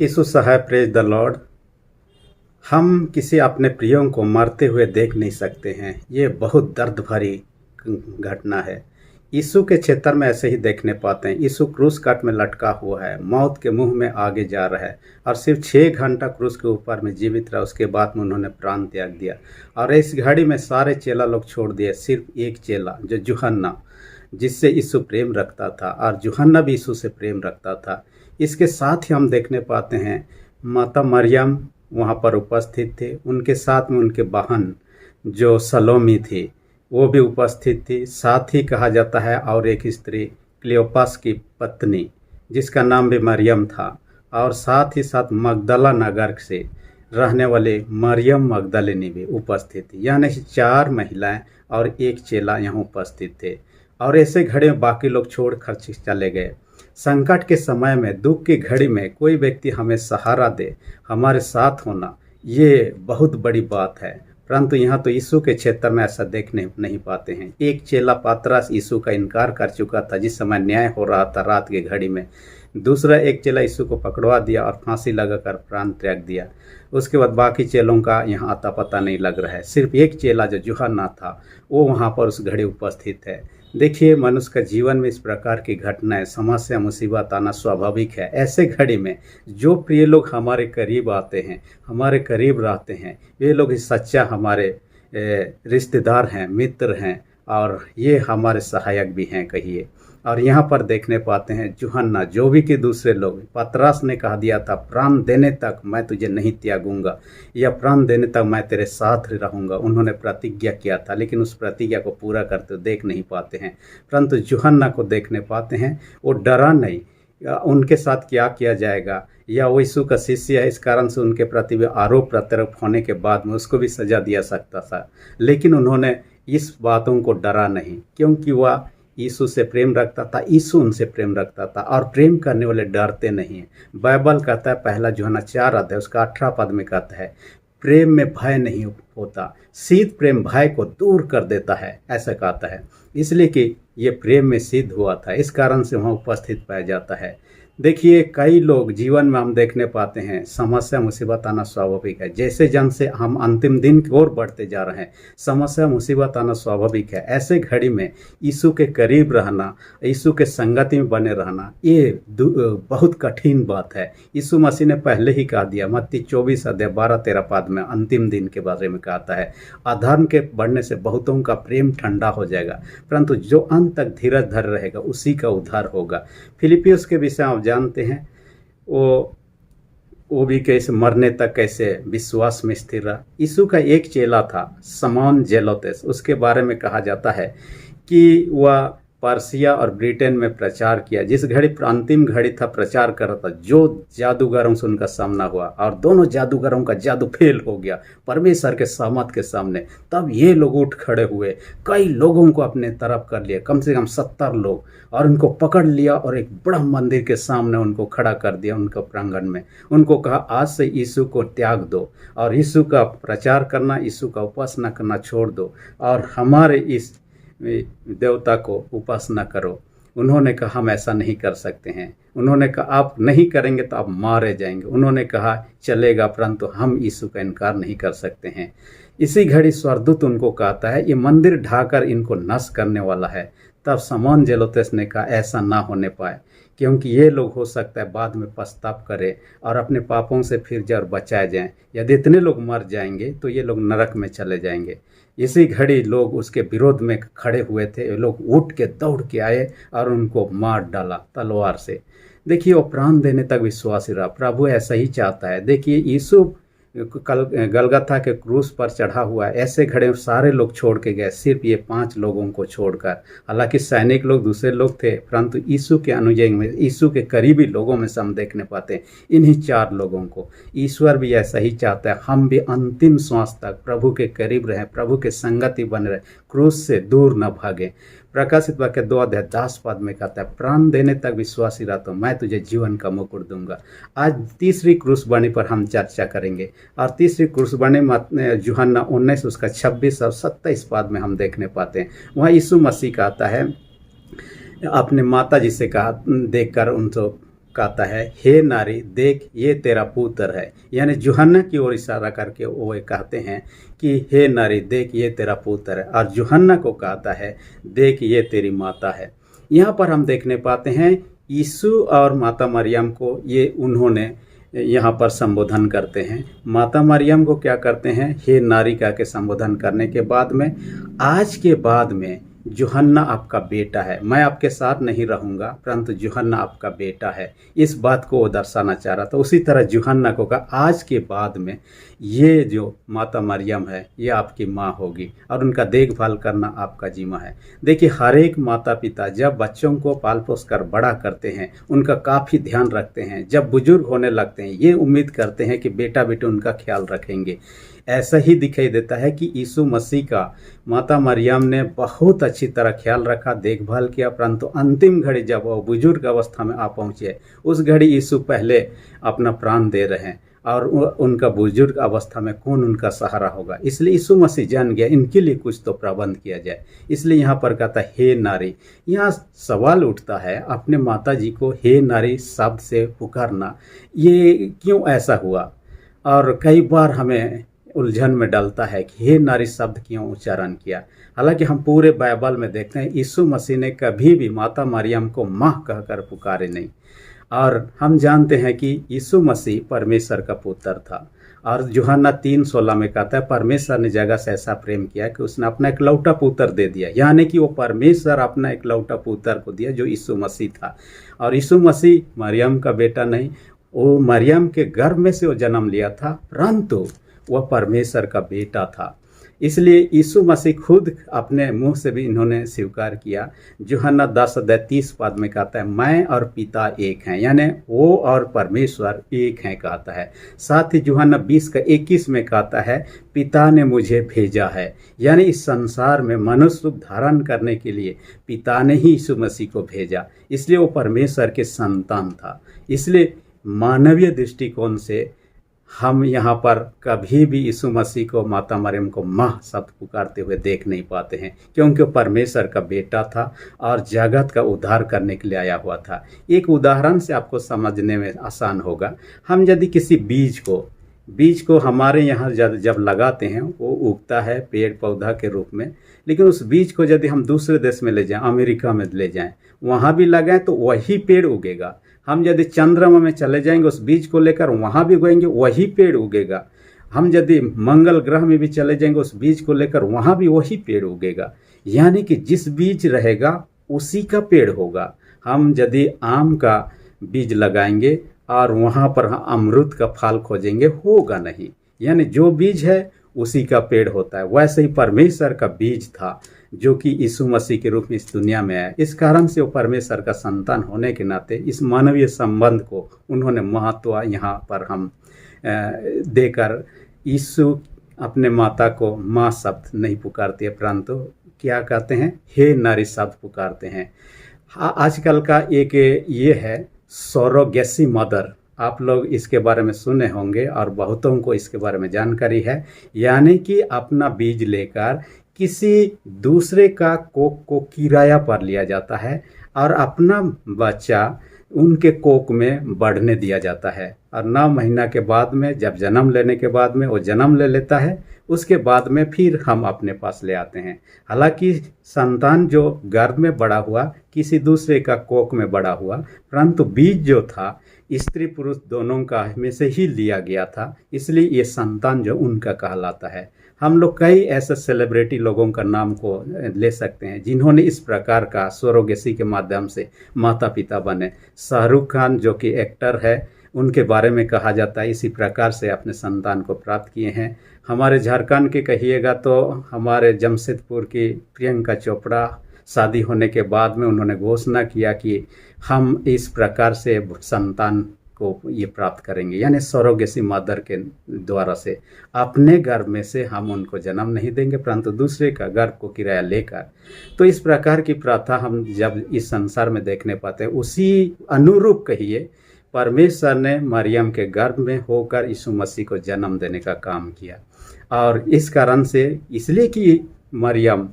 यीशु सहाय, praise the lord. हम किसी अपने प्रियों को मरते हुए देख नहीं सकते हैं। ये बहुत दर्द भरी घटना है। यीशु के क्षेत्र में ऐसे ही देखने पाते हैं। यीशु क्रूस काट में लटका हुआ है, मौत के मुंह में आगे जा रहा है और सिर्फ 6 घंटा क्रूस के ऊपर में जीवित रहा। उसके बाद में उन्होंने प्राण त्याग दिया और इस घड़ी में सारे चेला लोग छोड़ दिए। सिर्फ एक चेला जो यूहन्ना, जिससे यीशु प्रेम रखता था और यूहन्ना भी यीशु से प्रेम रखता था। इसके साथ ही हम देखने पाते हैं माता मरियम वहाँ पर उपस्थित थे। उनके साथ में उनके बहन जो सलोमी थी वो भी उपस्थित थी। साथ ही कहा जाता है और एक स्त्री क्लियोपास की पत्नी जिसका नाम भी मरियम था, और साथ ही साथ मगदला नगर से रहने वाले मरियम मगदलिनी भी उपस्थित थी। यानी 4 महिलाएं और एक चेला यहाँ उपस्थित थे। और ऐसे घड़ी में बाकी लोग छोड़ कर चले गए। संकट के समय में, दुख की घड़ी में कोई व्यक्ति हमें सहारा दे, हमारे साथ होना, ये बहुत बड़ी बात है। परंतु यहाँ तो यीशु के क्षेत्र में ऐसा देखने नहीं पाते हैं। एक चेला पात्रास यीशु का इनकार कर चुका था जिस समय न्याय हो रहा था रात की घड़ी में। दूसरा एक चेला यीशु को पकड़वा दिया और फांसी लगाकर प्राण त्याग दिया। उसके बाद बाकी चेलों का यहाँ आता पता नहीं लग रहा है। सिर्फ एक चेला जो यूहन्ना था वो वहाँ पर उस घड़ी उपस्थित है। देखिए, मनुष्य का जीवन में इस प्रकार की घटनाएं, समस्या, मुसीबत आना स्वाभाविक है। ऐसे घड़ी में जो प्रिय लोग हमारे करीब आते हैं, हमारे करीब रहते हैं, वे लोग ही सच्चा हमारे रिश्तेदार हैं, मित्र हैं और ये हमारे सहायक भी हैं कहिए। और यहाँ पर देखने पाते हैं यूहन्ना, जो भी कि दूसरे लोग, पतरस ने कहा दिया था प्राण देने तक मैं तुझे नहीं त्यागूंगा या प्राण देने तक मैं तेरे साथ रहूंगा। उन्होंने प्रतिज्ञा किया था, लेकिन उस प्रतिज्ञा को पूरा करते देख नहीं पाते हैं। परंतु यूहन्ना को देखने पाते हैं, वो डरा नहीं। उनके साथ क्या किया जाएगा, या वो यीशु का शिष्य है, इस कारण से उनके प्रति भी आरोप प्रत्यारोप होने के बाद में उसको भी सजा दिया सकता था, लेकिन उन्होंने इस बातों को डरा नहीं, क्योंकि वह यीशु से प्रेम रखता था, यीशु उनसे प्रेम रखता था। और प्रेम करने वाले डरते नहीं हैं। बाइबल कहता है, पहला यूहन्ना 4 अध्याय उसका 18 पद में कहता है, प्रेम में भय नहीं होता, शीत प्रेम भय को दूर कर देता है, ऐसा कहता है। इसलिए कि ये प्रेम में सिद्ध हुआ था, इस कारण से वहाँ उपस्थित पाया जाता है। देखिए, कई लोग जीवन में हम देखने पाते हैं समस्या मुसीबत आना स्वाभाविक है। जैसे जन से हम अंतिम दिन की ओर बढ़ते जा रहे हैं, समस्या मुसीबत आना स्वाभाविक है। ऐसे घड़ी में यीशु के करीब रहना, यीशु के संगति में बने रहना, ये बहुत कठिन बात है। यीशु मसीह ने पहले ही कहा दिया, मत्ती 24 अध्याय 12-13 पद में अंतिम दिन के बारे में कहता है, अधर्म के बढ़ने से बहुतों का प्रेम ठंडा हो जाएगा, परंतु जो अंत तक धीरज धर रहेगा उसी का उद्धार होगा। फिलिपियोस के विषय आप जानते हैं, वो भी कैसे मरने तक कैसे विश्वास में स्थिर रहा। यीशु का एक चेला था शमौन जेलोतेस, उसके बारे में कहा जाता है कि वह पर्सिया और ब्रिटेन में प्रचार किया। जिस घड़ी अंतिम घड़ी था प्रचार कर रहा था, जो जादूगरों से उनका सामना हुआ और दोनों जादूगरों का जादू फेल हो गया परमेश्वर के सामर्थ के सामने। तब ये लोग उठ खड़े हुए, कई लोगों को अपने तरफ कर लिया, कम से कम 70 लोग, और उनको पकड़ लिया और एक बड़ा मंदिर के सामने उनको खड़ा कर दिया, उनका प्रांगण में। उनको कहा, आज से यीशु को त्याग दो और यीशु का प्रचार करना, यीशु का उपासना करना छोड़ दो और हमारे इस देवता को उपासना करो। उन्होंने कहा, हम ऐसा नहीं कर सकते हैं। उन्होंने कहा, आप नहीं करेंगे तो आप मारे जाएंगे। उन्होंने कहा, चलेगा, परंतु हम यीशु का इनकार नहीं कर सकते हैं। इसी घड़ी स्वर्गदूत उनको कहता है, ये मंदिर ढाकर इनको नष्ट करने वाला है। तब शमौन जेलोतेस ने कहा, ऐसा ना होने पाए, क्योंकि ये लोग हो सकता है बाद में पछतावा करें और अपने पापों से फिर जाए और बचाए जाएं। यदि इतने लोग मर जाएंगे तो ये लोग नरक में चले जाएंगे। इसी घड़ी लोग उसके विरोध में खड़े हुए थे। लोग उठ के दौड़ के आए और उनको मार डाला तलवार से। देखिए, वो प्राण देने तक विश्वासी रहा। प्रभु ऐसा ही चाहता है। देखिए, यीशु गलगथा के क्रूस पर चढ़ा हुआ है। ऐसे घड़े में सारे लोग छोड़ के गए, सिर्फ ये 5 लोगों को छोड़कर। हालांकि सैनिक लोग दूसरे लोग थे, परंतु यीशु के अनुयायी में, यीशु के करीबी लोगों में से हम देखने पाते हैं इन्हीं 4 लोगों को। ईश्वर भी ऐसा ही चाहता है, हम भी अंतिम श्वास तक प्रभु के करीब रहें, प्रभु के संगति बने रहे, क्रूस से दूर न भागे। प्रकाशित वाक्य 2 अध्याय 10 पद में कहता है, प्राण देने तक विश्वासी रहा तो मैं तुझे जीवन का मुकुट दूंगा। आज तीसरी क्रूसवाणी पर हम चर्चा करेंगे और तीसरी क्रूसवाणी यूहन्ना 19 उसका 26 और 27 पद में हम देखने पाते हैं। वहाँ यीशु मसीह कहता है, अपने माता जी से कहा, देखकर उनको कहता है, हे नारी देख ये तेरा पुत्र है। यानी यूहन्ना की ओर इशारा करके वो कहते हैं कि हे नारी देख ये तेरा पुत्र है, और यूहन्ना को कहता है देख ये तेरी माता है। यहाँ पर हम देखने पाते हैं यीशु और माता मरियम को ये उन्होंने यहाँ पर संबोधन करते हैं। माता मरियम को क्या करते हैं, हे नारी कह के संबोधन करने के बाद में, आज के बाद में यूहन्ना आपका बेटा है, मैं आपके साथ नहीं रहूँगा परंतु यूहन्ना आपका बेटा है, इस बात को वो दर्शाना चाह रहा था। उसी तरह यूहन्ना को कहा आज के बाद में ये जो माता मरियम है ये आपकी माँ होगी और उनका देखभाल करना आपका जिम्मा है। देखिए हर एक माता पिता जब बच्चों को पाल पोस कर बड़ा करते हैं उनका काफ़ी ध्यान रखते हैं, जब बुजुर्ग होने लगते हैं ये उम्मीद करते हैं कि बेटा बेटी उनका ख्याल रखेंगे। ऐसा ही दिखाई देता है कि यीशु मसीह का माता मरियम ने बहुत अच्छी तरह ख्याल रखा, देखभाल किया, परंतु अंतिम घड़ी जब वो बुजुर्ग अवस्था में आ पहुँचे उस घड़ी यीशु पहले अपना प्राण दे रहे हैं और उनका बुजुर्ग अवस्था में कौन उनका सहारा होगा। इसलिए यीशु मसीह जान गया इनके लिए कुछ तो प्रबंध किया जाए। इसलिए यहाँ पर कहता है हे नारी। यहाँ सवाल उठता है अपने माता जी को हे नारी शब्द से पुकारना, ये क्यों ऐसा हुआ? और कई बार हमें उलझन में डालता है कि हे नारी शब्द क्यों उच्चारण किया। हालांकि हम पूरे बाइबल में देखते हैं यीशु मसीह ने कभी भी माता मरियम को माँ कहकर पुकारे नहीं। और हम जानते हैं कि यीशु मसीह परमेश्वर का पुत्र था और यूहन्ना 3:16 में कहता है परमेश्वर ने जगत से ऐसा प्रेम किया कि उसने अपना इकलौता पुत्र दे दिया। यानी कि वो परमेश्वर अपना इकलौता पुत्र को दिया जो यीशु मसीह था। और यीशु मसीह मरियम का बेटा नहीं, वो मरियम के गर्भ में से वो जन्म लिया था, परंतु वह परमेश्वर का बेटा था। इसलिए यीशु मसीह खुद अपने मुंह से भी इन्होंने स्वीकार किया। यूहन्ना 10:30 में कहता है मैं और पिता एक हैं, यानी वो और परमेश्वर एक हैं कहता है। साथ ही यूहन्ना 20:21 में कहता है पिता ने मुझे भेजा है, यानी इस संसार में मनुष्य रूप धारण करने के लिए पिता ने ही यीशु मसीह को भेजा। इसलिए वो परमेश्वर के संतान था। इसलिए मानवीय दृष्टिकोण से हम यहाँ पर कभी भी यीशु मसीह को माता मरियम को माँ शब्द पुकारते हुए देख नहीं पाते हैं, क्योंकि वो परमेश्वर का बेटा था और जगत का उद्धार करने के लिए आया हुआ था। एक उदाहरण से आपको समझने में आसान होगा। हम यदि किसी बीज को हमारे यहाँ जब लगाते हैं वो उगता है पेड़ पौधा के रूप में, लेकिन उस बीज को यदि हम दूसरे देश में ले जाएं, अमेरिका में ले जाएं, वहाँ भी लगाएं तो वही पेड़ उगेगा। हम यदि चंद्रमा में चले जाएंगे उस बीज को लेकर वहाँ भी उगेंगे, वही पेड़ उगेगा। हम यदि मंगल ग्रह में भी चले जाएंगे उस बीज को लेकर वहाँ भी वही पेड़ उगेगा। यानी कि जिस बीज रहेगा उसी का पेड़ होगा। हम यदि आम का बीज लगाएंगे और वहाँ पर अमरूद का फल खोजेंगे, होगा नहीं। यानी जो बीज है उसी का पेड़ होता है। वैसे ही परमेश्वर का बीज था जो कि यीशु मसीह के रूप में इस दुनिया में आया। इस कारण से वो परमेश्वर का संतान होने के नाते इस मानवीय संबंध को उन्होंने महत्व यहाँ पर हम देकर यीशु अपने माता को माँ शब्द नहीं पुकारते परंतु क्या कहते हैं हे नारी शब्द पुकारते हैं। आजकल का एक ये है सरोगेसी मदर, आप लोग इसके बारे में सुने होंगे और बहुतों को इसके बारे में जानकारी है। यानी कि अपना बीज लेकर किसी दूसरे का कोख को किराया पर लिया जाता है और अपना बच्चा उनके कोख में बढ़ने दिया जाता है और 9 महीना के बाद में जब जन्म लेने के बाद में वो जन्म ले लेता है, उसके बाद में फिर हम अपने पास ले आते हैं। हालांकि संतान जो गर्भ में बड़ा हुआ किसी दूसरे का कोख में बड़ा हुआ, परंतु बीज जो था स्त्री पुरुष दोनों का में से ही लिया गया था, इसलिए ये संतान जो उनका कहलाता है। हम लोग कई ऐसे सेलिब्रिटी लोगों का नाम को ले सकते हैं जिन्होंने इस प्रकार का सरोगेसी के माध्यम से माता पिता बने। शाहरुख खान जो कि एक्टर है, उनके बारे में कहा जाता है इसी प्रकार से अपने संतान को प्राप्त किए हैं। हमारे झारखंड के कहिएगा तो हमारे जमशेदपुर की प्रियंका चोपड़ा शादी होने के बाद में उन्होंने घोषणा किया कि हम इस प्रकार से संतान को ये प्राप्त करेंगे, यानी सरोगेसी मदर के द्वारा से अपने गर्भ में से हम उनको जन्म नहीं देंगे परंतु दूसरे का गर्भ को किराया लेकर। तो इस प्रकार की प्रथा हम जब इस संसार में देखने पाते हैं, उसी अनुरूप कहिए परमेश्वर ने मरियम के गर्भ में होकर यीशु मसीह को जन्म देने का काम किया। और इस कारण से इसलिए कि मरियम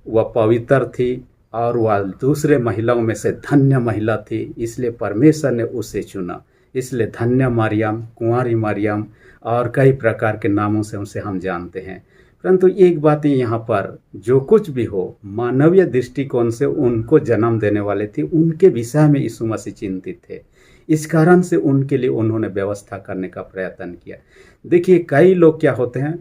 वह पवित्र थी और वह दूसरे महिलाओं में से धन्य महिला थी, इसलिए परमेश्वर ने उसे चुना। इसलिए धन्य मरियम, कुंवारी मरियम और कई प्रकार के नामों से उसे हम जानते हैं। परंतु एक बात यहाँ पर, जो कुछ भी हो, मानवीय दृष्टिकोण से उनको जन्म देने वाले थे, उनके विषय में यीशु मसीह चिंतित थे। इस कारण से उनके लिए उन्होंने व्यवस्था करने का प्रयत्न किया। देखिए, कई लोग क्या होते हैं,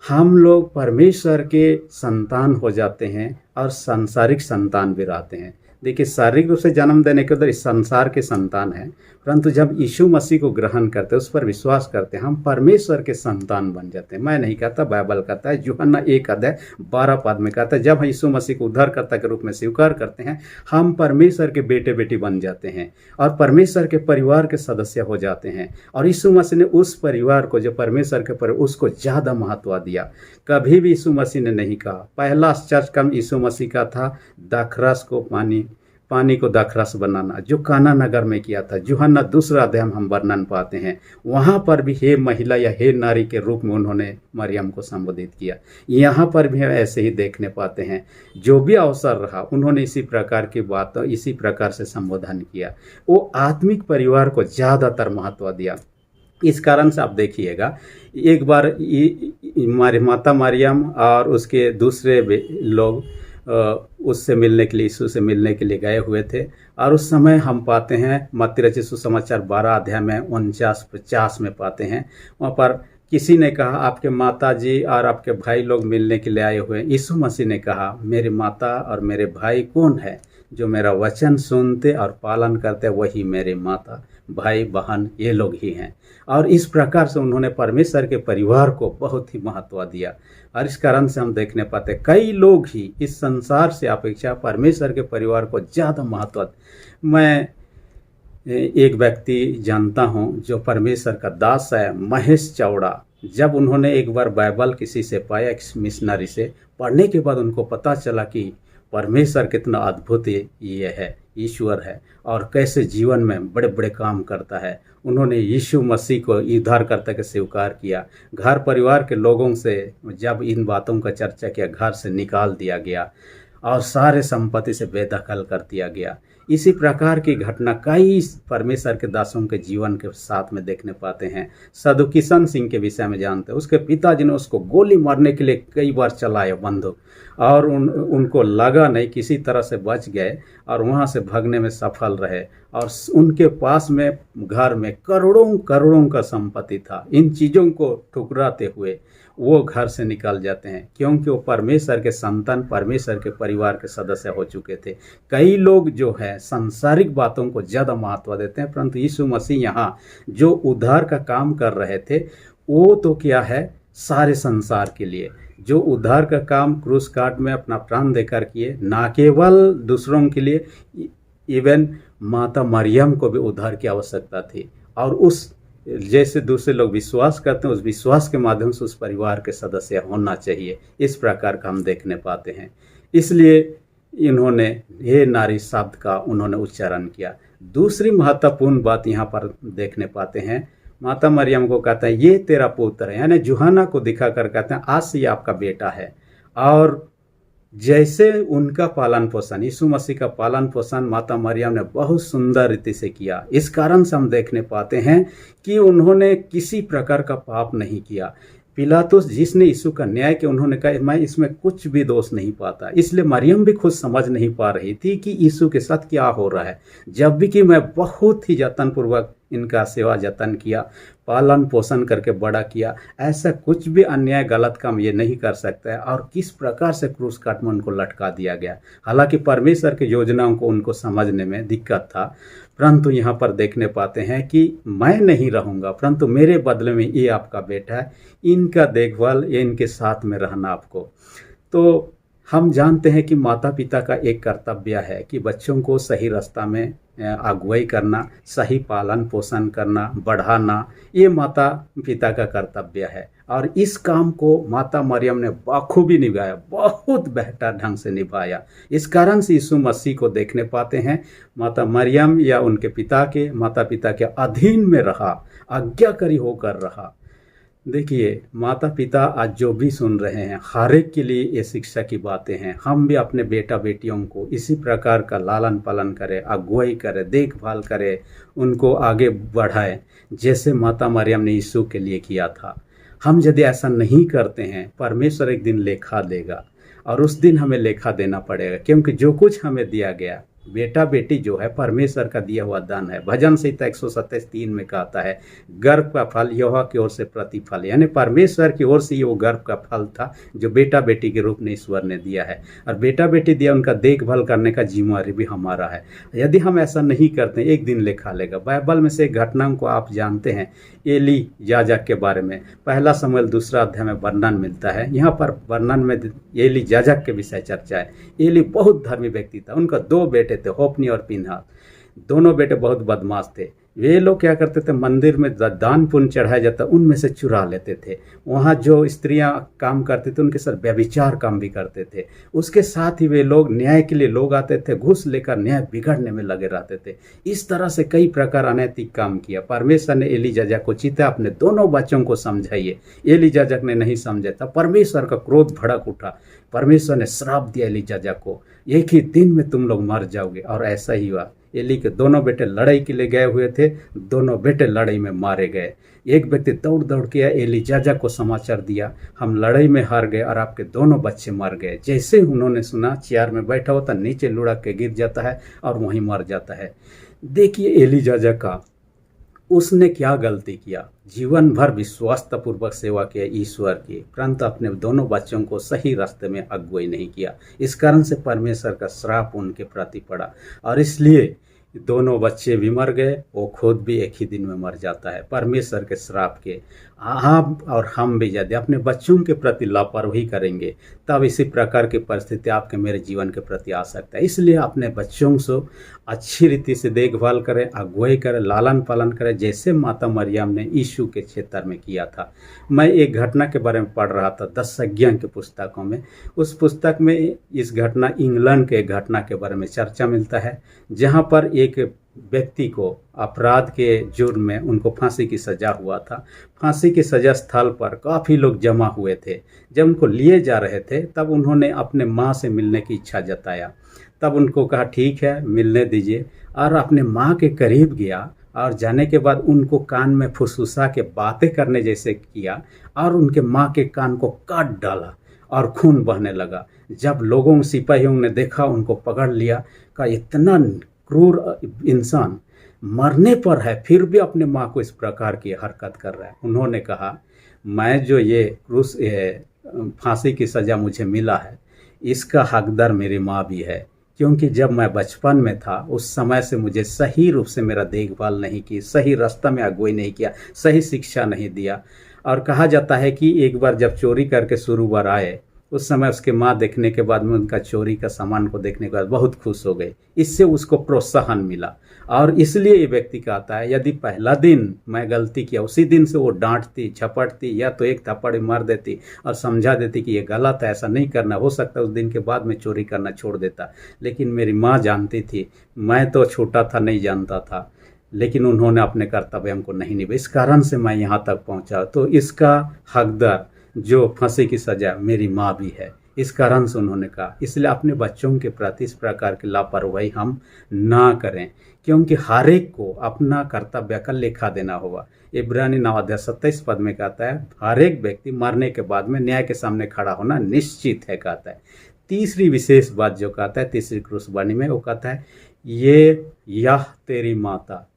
हम लोग परमेश्वर के संतान हो जाते हैं और सांसारिक संतान भी रहते हैं। देखिए, शारीरिक रूप से जन्म देने के उधर इस संसार के संतान हैं, परंतु जब यीशु मसीह को ग्रहण करते हैं, उस पर विश्वास करते हैं, हम परमेश्वर के संतान बन जाते हैं। मैं नहीं कहता, बाइबल कहता है, यूहन्ना 1:12 में कहता है, जब हम यीशु मसीह को उद्धारकर्ता के रूप में स्वीकार करते हैं, हम परमेश्वर के बेटे बेटी बन जाते हैं और परमेश्वर के परिवार के सदस्य हो जाते हैं। और यीशु मसीह ने उस परिवार को, जो परमेश्वर के परिवार, उसको ज़्यादा महत्व दिया। कभी भी यीशु मसीह ने नहीं कहा, पहला चर्च काम यीशु मसीह का था दाखरस को पानी को दाखरस बनाना, जो काना नगर में किया था। यूहन्ना 2 अध्याय हम वर्णन पाते हैं, वहाँ पर भी हे महिला या हे नारी के रूप में उन्होंने मरियम को संबोधित किया। यहाँ पर भी हम ऐसे ही देखने पाते हैं, जो भी अवसर रहा उन्होंने इसी प्रकार की बात, इसी प्रकार से संबोधन किया। वो आत्मिक परिवार को ज़्यादातर महत्व दिया। इस कारण से आप देखिएगा, एक बार माता मरियम और उसके दूसरे लोग उससे मिलने के लिए, यीशु से मिलने के लिए गए हुए थे। और उस समय हम पाते हैं मत्ती रचित सुसमाचार 12 अध्याय में 49-50 में पाते हैं, वहाँ पर किसी ने कहा, आपके माता जी और आपके भाई लोग मिलने के लिए आए हुए हैं। यीशु मसीह ने कहा, मेरी माता और मेरे भाई कौन है? जो मेरा वचन सुनते और पालन करते, वही मेरे माता, भाई, बहन, ये लोग ही हैं। और इस प्रकार से उन्होंने परमेश्वर के परिवार को बहुत ही महत्व दिया। और इस कारण से हम देखने पाते, कई लोग ही इस संसार से अपेक्षा परमेश्वर के परिवार को ज़्यादा महत्व। मैं एक व्यक्ति जानता हूँ जो परमेश्वर का दास है, महेश चौड़ा। जब उन्होंने एक बार बाइबल किसी से पाया, एक मिशनरी से, पढ़ने के बाद उनको पता चला कि परमेश्वर कितना अद्भुत ये है, ईश्वर है, और कैसे जीवन में बड़े बड़े काम करता है। उन्होंने यीशु मसीह को उद्धारकर्ता के स्वीकार किया। घर परिवार के लोगों से जब इन बातों का चर्चा किया, घर से निकाल दिया गया और सारे संपत्ति से बेदखल कर दिया गया। इसी प्रकार की घटना कई परमेश्वर के दासों के जीवन के साथ में देखने पाते हैं। साधु किशन सिंह के विषय में जानते हैं, उसके पिताजी ने उसको गोली मारने के लिए कई बार चलाया बंदूक, और उनको लगा नहीं, किसी तरह से बच गए और वहाँ से भागने में सफल रहे। और उनके पास में घर में करोड़ों करोड़ों का संपत्ति था। इन चीज़ों को ठुकराते हुए वो घर से निकल जाते हैं, क्योंकि वो परमेश्वर के संतान, परमेश्वर के परिवार के सदस्य हो चुके थे। कई लोग जो है सांसारिक बातों को ज़्यादा महत्व देते हैं, परंतु यीशु मसीह यहाँ जो उद्धार का काम कर रहे थे, वो तो क्या है, सारे संसार के लिए। जो उद्धार का काम क्रूस काट में अपना प्राण देकर किए, ना केवल दूसरों के लिए, इवन माता मरियम को भी उद्धार की आवश्यकता थी। और उस जैसे दूसरे लोग विश्वास करते हैं, उस विश्वास के माध्यम से उस परिवार के सदस्य होना चाहिए। इस प्रकार का हम देखने पाते हैं। इसलिए इन्होंने हे नारी शब्द का उन्होंने उच्चारण किया। दूसरी महत्वपूर्ण बात यहाँ पर देखने पाते हैं, माता मरियम को कहते हैं ये तेरा पुत्र है, यानी यूहन्ना को दिखाकर कहते हैं आज से ये आपका बेटा है। और जैसे उनका पालन पोषण, यीशु मसीह का पालन पोषण माता मरियम ने बहुत सुंदर रीति से किया। इस कारण से हम देखने पाते हैं कि उन्होंने किसी प्रकार का पाप नहीं किया। पिलातुस जिसने यीशु का न्याय किया, उन्होंने कहा मैं इसमें कुछ भी दोष नहीं पाता। इसलिए मरियम भी खुद समझ नहीं पा रही थी कि यीशु के साथ क्या हो रहा है, जब भी कि मैं बहुत ही जतनपूर्वक इनका सेवा जतन किया, पालन पोषण करके बड़ा किया, ऐसा कुछ भी अन्याय गलत काम ये नहीं कर सकता है। और किस प्रकार से क्रूस काट में उनको लटका दिया गया। हालांकि परमेश्वर की योजनाओं को उनको समझने में दिक्कत था, परंतु यहाँ पर देखने पाते हैं कि मैं नहीं रहूँगा, परंतु मेरे बदले में ये आपका बेटा है, इनका देखभाल, ये इनके साथ में रहना आपको। तो हम जानते हैं कि माता पिता का एक कर्तव्य है कि बच्चों को सही रास्ता में अगुवाई करना, सही पालन पोषण करना, बढ़ाना, ये माता पिता का कर्तव्य है। और इस काम को माता मरियम ने बखूबी निभाया, बहुत बेहतर ढंग से निभाया। इस कारण से यीशु मसीह को देखने पाते हैं माता मरियम या उनके पिता के, माता पिता के अधीन में रहा, आज्ञाकारी होकर रहा। देखिए, माता पिता आज जो भी सुन रहे हैं, हर एक के लिए ये शिक्षा की बातें हैं। हम भी अपने बेटा बेटियों को इसी प्रकार का लालन पालन करें, अगुवाई करें, देखभाल करें, उनको आगे बढ़ाएं, जैसे माता मरियम ने यीशु के लिए किया था। हम यदि ऐसा नहीं करते हैं, परमेश्वर एक दिन लेखा देगा, और उस दिन हमें लेखा देना पड़ेगा, क्योंकि जो कुछ हमें दिया गया, बेटा बेटी जो है परमेश्वर का दिया हुआ दान है। भजन संहिता 127:3 में कहता है, गर्भ का फल यहोवा की ओर से प्रतिफल, यानी परमेश्वर की ओर से ये वो गर्भ का फल था जो बेटा बेटी के रूप में ईश्वर ने दिया है, और बेटा बेटी दिया, उनका देखभाल करने का जिम्मेवारी भी हमारा है। यदि हम ऐसा नहीं करते, एक दिन लेखा लेगा। बाइबल में से एक घटना को आप जानते हैं, एली याजक के बारे में 1 शमूएल 2 अध्याय में वर्णन मिलता है। यहाँ पर वर्णन में एली याजक के विषय चर्चा है। एली बहुत धर्मी व्यक्ति था। उनका 2 बेटे थे, होप्नी और पिनहास। दोनों बेटे बहुत बदमाश थे। वे लोग क्या करते थे, मंदिर में दान पुण्य चढ़ाया जाता उनमें से चुरा लेते थे। वहाँ जो स्त्रियां काम करती थी उनके साथ व्यभिचार काम भी करते थे। उसके साथ ही वे लोग, न्याय के लिए लोग आते थे, घूस लेकर न्याय बिगड़ने में लगे रहते थे। इस तरह से कई प्रकार अनैतिक काम किया। परमेश्वर ने एली याजक को चिता, अपने दोनों बच्चों को समझाइए। एली याजक ने नहीं समझा था। परमेश्वर का क्रोध भड़क उठा। परमेश्वर ने श्राप दिया एली याजक को, एक ही दिन में तुम लोग मर जाओगे। और ऐसा ही हुआ। एली के दोनों बेटे लड़ाई के लिए गए हुए थे, दोनों बेटे लड़ाई में मारे गए। एक व्यक्ति दौड़ दौड़ के एली याजक को समाचार दिया, हम लड़ाई में हार गए और आपके दोनों बच्चे मर गए। जैसे उन्होंने सुना, चेयर में बैठा होता नीचे लुढ़क के गिर जाता है और वहीं मर जाता है। देखिए एली याजक का, उसने क्या गलती किया। जीवन भर विश्वासतापूर्वक सेवा किया ईश्वर की, परंतु अपने दोनों बच्चों को सही रास्ते में अगुवाई नहीं किया। इस कारण से परमेश्वर का श्राप उनके प्रति पड़ा, और इसलिए दोनों बच्चे भी मर गए, वो खुद भी एक ही दिन में मर जाता है परमेश्वर के श्राप के। आप और हम भी यदि अपने बच्चों के प्रति लापरवाही करेंगे, तब इसी प्रकार की परिस्थिति आपके मेरे जीवन के प्रति आ सकता है। इसलिए अपने बच्चों से अच्छी रीति से देखभाल करें, अगुवाई करें, लालन पालन करें, जैसे माता मरियम ने यीशु के क्षेत्र में किया था। मैं एक घटना के बारे में पढ़ रहा था 10 संज्ञा की पुस्तकों में। उस पुस्तक में इस घटना, इंग्लैंड के घटना के बारे में चर्चा मिलता है, जहाँ पर एक व्यक्ति को अपराध के जुर्म में उनको फांसी की सजा हुआ था। फांसी की सजा स्थल पर काफ़ी लोग जमा हुए थे। जब उनको लिए जा रहे थे, तब उन्होंने अपने माँ से मिलने की इच्छा जताया। तब उनको कहा ठीक है, मिलने दीजिए, और अपने माँ के करीब गया, और जाने के बाद उनको कान में फुसफुसा के बातें करने जैसे किया, और उनके माँ के कान को काट डाला और खून बहने लगा। जब लोगों सिपाहियों ने देखा, उनको पकड़ लिया, कहा इतना क्रूर इंसान मरने पर है, फिर भी अपने माँ को इस प्रकार की हरकत कर रहा है। उन्होंने कहा, मैं जो ये फांसी की सज़ा मुझे मिला है, इसका हकदार मेरी माँ भी है, क्योंकि जब मैं बचपन में था, उस समय से मुझे सही रूप से मेरा देखभाल नहीं की, सही रास्ता में अगुवाई नहीं किया, सही शिक्षा नहीं दिया। और कहा जाता है कि एक बार जब चोरी करके शुरू बार आए, उस समय उसके माँ देखने के बाद में, उनका चोरी का सामान को देखने के बाद बहुत खुश हो गए। इससे उसको प्रोत्साहन मिला, और इसलिए ये व्यक्ति कहता है, यदि पहला दिन मैं गलती किया, उसी दिन से वो डांटती, झपटती, या तो एक थप्पड़ मार देती और समझा देती कि ये गलत है, ऐसा नहीं करना। हो सकता है उस दिन के बाद में चोरी करना छोड़ देता, लेकिन मेरी माँ जानती थी। मैं तो छोटा था, नहीं जानता था, लेकिन उन्होंने अपने कर्तव्य हमको नहीं निभाए, इस कारण से मैं यहाँ तक पहुँचा। तो इसका हकदार जो फांसी की सज़ा मेरी माँ भी है, इस कारण से उन्होंने कहा। इसलिए अपने बच्चों के प्रति इस प्रकार की लापरवाही हम ना करें, क्योंकि हर एक को अपना कर्तव्य का लेखा देना होगा। इब्रानी 9 अध्याय 27 पद में कहता है, हर एक व्यक्ति मरने के बाद में न्याय के सामने खड़ा होना निश्चित है, कहता है। तीसरी विशेष बात जो कहता है, तीसरी क्रूसवाणी में, वो कहता है, यह तेरी माता,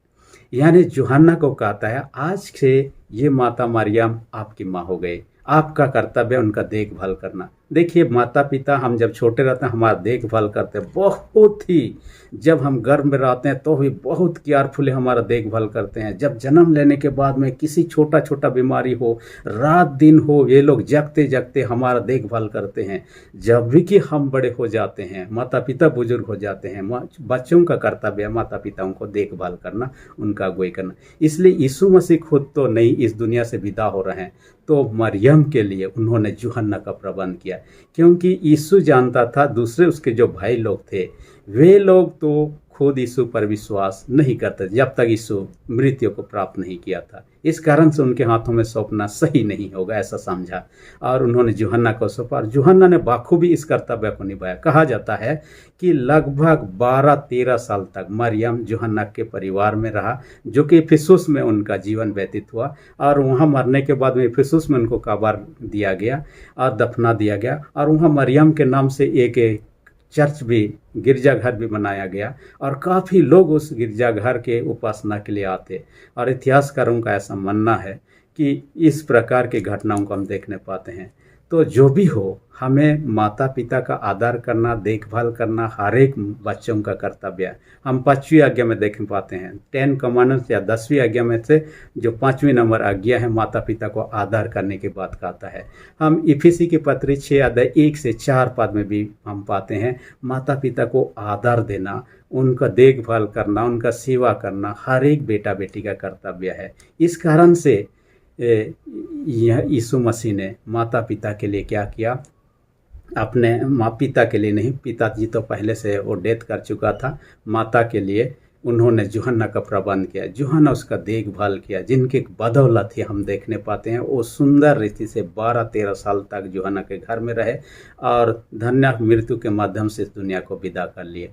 यानी यूहन्ना को कहता है, आज से ये माता मरियम आपकी माँ हो गई। आपका कर्तव्य है उनका देखभाल करना। देखिए, माता पिता हम जब छोटे रहते हैं, हमारा देखभाल करते हैं बहुत ही। जब हम गर्भ में रहते हैं तो भी बहुत केयरफुली हमारा देखभाल करते हैं। जब जन्म लेने के बाद में किसी छोटा छोटा बीमारी हो, रात दिन हो, ये लोग जगते जगते हमारा देखभाल करते हैं। जब भी कि हम बड़े हो जाते हैं, माता पिता बुजुर्ग हो जाते हैं, बच्चों का कर्तव्य है माता पिताओं को देखभाल करना, उनका अगुवाई करना। इसलिए यीशु मसीह खुद तो नहीं इस दुनिया से विदा हो रहे हैं, तो मरियम के लिए उन्होंने यूहन्ना का प्रबंध किया, क्योंकि यीशु जानता था दूसरे उसके जो भाई लोग थे, वे लोग तो खुद यीशु पर विश्वास नहीं करते जब तक यीशु मृत्यु को प्राप्त नहीं किया था। इस कारण से उनके हाथों में सौंपना सही नहीं होगा, ऐसा समझा और उन्होंने यूहन्ना को सौंपा और यूहन्ना ने बाखूबी इस कर्तव्य को निभाया। कहा जाता है कि लगभग 12-13 साल तक मरियम यूहन्ना के परिवार में रहा, जो कि इफिसुस में उनका जीवन व्यतीत हुआ और वहाँ मरने के बाद में इफिसुस में उनको कब्र दिया गया और दफना दिया गया और वहाँ मरियम के नाम से एक चर्च भी, गिरजाघर भी बनाया गया और काफ़ी लोग उस गिरजाघर के उपासना के लिए आते और इतिहासकारों का ऐसा मानना है कि इस प्रकार की घटनाओं को हम देखने पाते हैं। तो जो भी हो, हमें माता पिता का आदर करना, देखभाल करना हर एक बच्चों का कर्तव्य है। हम 5वीं आज्ञा में देख पाते हैं 10 कमांडमेंट्स या 10वीं आज्ञा में से जो 5वीं नंबर आज्ञा है माता पिता को आदर करने की बात कहता है। हम इफिसी की पत्री 6 अध्याय 1 से 4 पद में भी हम पाते हैं माता पिता को आदर देना, उनका देखभाल करना, उनका सेवा करना हर एक बेटा बेटी का कर्तव्य है। इस कारण से यह यीशु मसीह ने माता पिता के लिए क्या किया, अपने माँ पिता के लिए नहीं, पिताजी तो पहले से वो डेथ कर चुका था, माता के लिए उन्होंने यूहन्ना का प्रबंध किया। यूहन्ना उसका देखभाल किया, जिनके बदौलत ही हम देखने पाते हैं वो सुंदर रीति से 12-13 साल तक यूहन्ना के घर में रहे और धन्य मृत्यु के माध्यम से इस दुनिया को विदा कर लिए।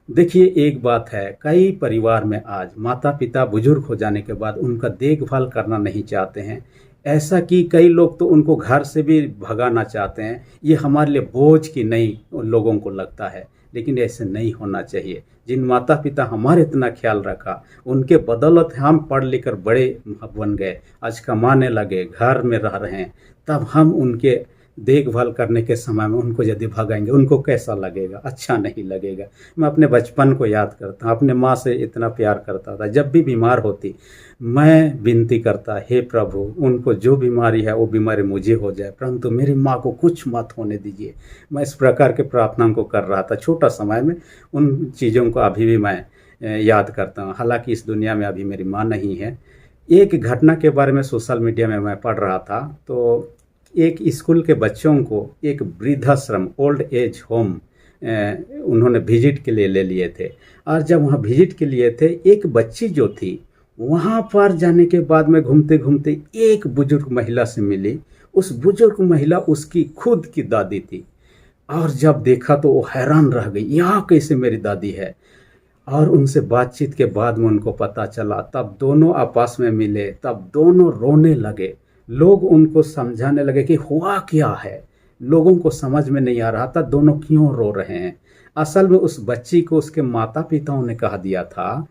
देखिए एक बात है, कई परिवार में आज माता पिता बुजुर्ग हो जाने के बाद उनका देखभाल करना नहीं चाहते हैं, ऐसा कि कई लोग तो उनको घर से भी भगाना चाहते हैं। ये हमारे लिए बोझ की नहीं लोगों को लगता है, लेकिन ऐसे नहीं होना चाहिए। जिन माता पिता हमारे इतना ख्याल रखा, उनके बदौलत हम पढ़ लिख कर बड़े बन गए, आज कमाने लगे, घर में रह रहे हैं, तब हम उनके देखभाल करने के समय में उनको यदि भगाएंगे, उनको कैसा लगेगा? अच्छा नहीं लगेगा। मैं अपने बचपन को याद करता हूँ, अपने माँ से इतना प्यार करता था। जब भी बीमार होती मैं विनती करता, हे प्रभु उनको जो बीमारी है वो बीमारी मुझे हो जाए, परंतु मेरी माँ को कुछ मत होने दीजिए। मैं इस प्रकार के प्रार्थना को कर रहा था छोटा समय में। उन चीज़ों को अभी भी मैं याद करता हूँ। हालांकि इस दुनिया में अभी मेरी माँ नहीं है। एक घटना के बारे में सोशल मीडिया में मैं पढ़ रहा था, तो एक स्कूल के बच्चों को एक वृद्धाश्रम, ओल्ड एज होम उन्होंने विजिट के लिए ले लिए थे और जब वहाँ विजिट के लिए थे, एक बच्ची जो थी वहाँ पर जाने के बाद में घूमते घूमते एक बुजुर्ग महिला से मिली। उस बुजुर्ग महिला उसकी खुद की दादी थी और जब देखा तो वो हैरान रह गई, यहाँ कैसे मेरी दादी है। और उनसे बातचीत के बाद में उनको पता चला, तब दोनों आपस में मिले, तब दोनों रोने लगे। लोग उनको समझाने लगे कि हुआ क्या है, लोगों को समझ में नहीं आ रहा था दोनों क्यों रो रहे हैं। असल में उस बच्ची को उसके माता पिताओं ने कहा दिया था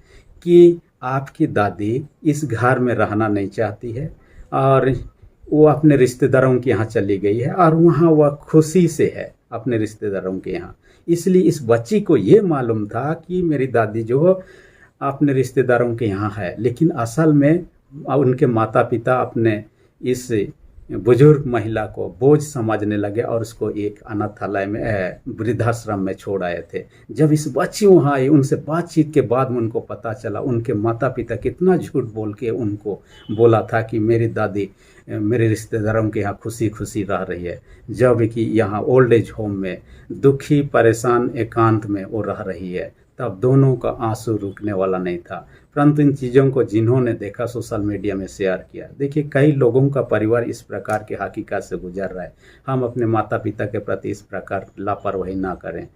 कि आपकी दादी इस घर में रहना नहीं चाहती है और वो अपने रिश्तेदारों के यहाँ चली गई है और वहाँ वह खुशी से है अपने रिश्तेदारों के यहाँ। इसलिए इस बच्ची को ये मालूम था कि मेरी दादी जो अपने रिश्तेदारों के यहाँ है, लेकिन असल में उनके माता पिता अपने इस बुजुर्ग महिला को बोझ समझने लगे और उसको एक अनाथालय में, वृद्धाश्रम में छोड़ आए थे। जब इस बच्ची वहाँ आई, उनसे बातचीत के बाद में उनको पता चला उनके माता पिता कितना झूठ बोल के उनको बोला था कि मेरी दादी मेरे रिश्तेदारों के यहाँ खुशी खुशी रह रही है, जब कि यहाँ ओल्ड एज होम में दुखी, परेशान, एकांत में वो रह रही है। तब दोनों का आंसू रुकने वाला नहीं था। परंतु इन चीज़ों को जिन्होंने देखा सोशल मीडिया में शेयर किया। देखिए कई लोगों का परिवार इस प्रकार के हकीकत से गुजर रहा है। हम अपने माता पिता के प्रति इस प्रकार लापरवाही ना करें।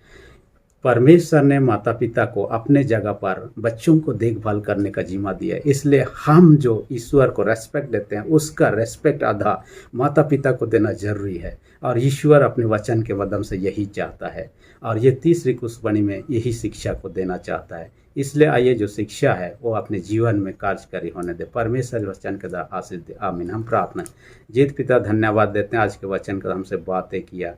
परमेश्वर ने माता पिता को अपने जगह पर बच्चों को देखभाल करने का जिम्मा दिया है, इसलिए हम जो ईश्वर को रेस्पेक्ट देते हैं उसका रेस्पेक्ट आधा माता पिता को देना जरूरी है। और ईश्वर अपने वचन के माध्यम से यही चाहता है और ये तीसरी कुशवाणी में यही शिक्षा को देना चाहता है। इसलिए आइए जो शिक्षा है वो अपने जीवन में कार्यकारी होने दे। परमेश्वर वचन के द्वारा आशीष दे, आमीन। हम प्रार्थना जीत पिता धन्यवाद देते हैं, आज के वचन का हमसे बातें किया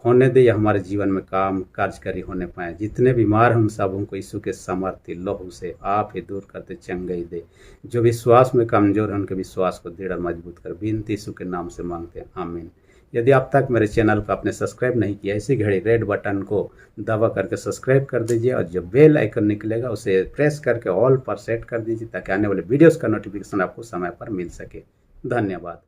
होने दे, या हमारे जीवन में काम कार्यकारी होने पाए। जितने बीमार हैं उन सबों को यीशु के समर्थी लहू से आप ही दूर करते चंगाई दे। जो विश्वास में कमजोर हैं उनके विश्वास को दृढ़ मजबूत कर, विनती यीशु के नाम से मांगते हैं, आमीन। यदि आप तक मेरे चैनल को आपने सब्सक्राइब नहीं किया, इसी घड़ी रेड बटन को दबा करके सब्सक्राइब कर दीजिए और जो बेल आइकन निकलेगा उसे प्रेस करके ऑल पर सेट कर दीजिए ताकि आने वाले वीडियोस का नोटिफिकेशन आपको समय पर मिल सके। धन्यवाद।